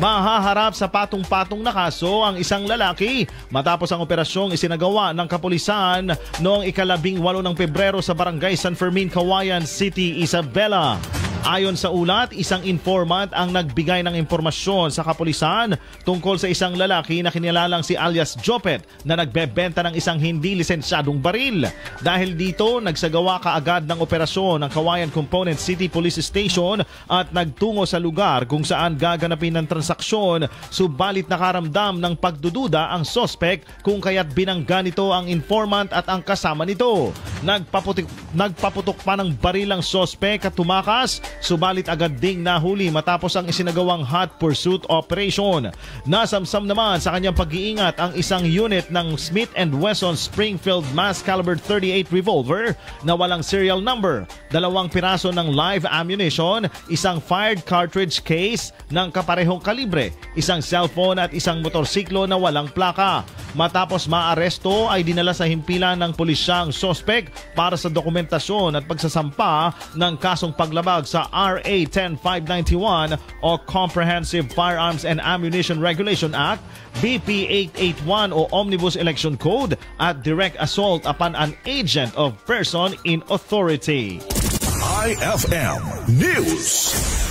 Mahaharap sa patong-patong na kaso ang isang lalaki matapos ang operasyong isinagawa ng kapulisan noong ika-18 ng Pebrero sa Barangay San Fermin, Cauayan City, Isabela. Ayon sa ulat, isang informant ang nagbigay ng impormasyon sa kapulisan tungkol sa isang lalaki na kinilalang si alias Jopet na nagbebenta ng isang hindi lisensyadong baril. Dahil dito, nagsagawa kaagad ng operasyon ng Cauayan Component City Police Station at nagtungo sa lugar kung saan gaganapin ng transaksyon, subalit nakaramdam ng pagdududa ang sospek kung kaya't binangga nito ang informant at ang kasama nito. Nagpaputok pa ng baril ang sospek at tumakas, subalit agad ding nahuli matapos ang isinagawang hot pursuit operation. Nasamsam naman sa kanyang pag-iingat ang isang unit ng Smith & Wesson Springfield Mass Caliber 38 revolver na walang serial number, 2 piraso ng live ammunition, isang fired cartridge case ng kaparehong kalibre, isang cellphone at isang motorsiklo na walang plaka. Matapos maaresto ay dinala sa himpilan ng pulisya ang sospek para sa dokumentasyon at pagsasampa ng kasong paglabag sa RA 10591 o Comprehensive Firearms and Ammunition Regulation Act, BP 881 o Omnibus Election Code at direct assault upon an agent of person in authority. IFM News.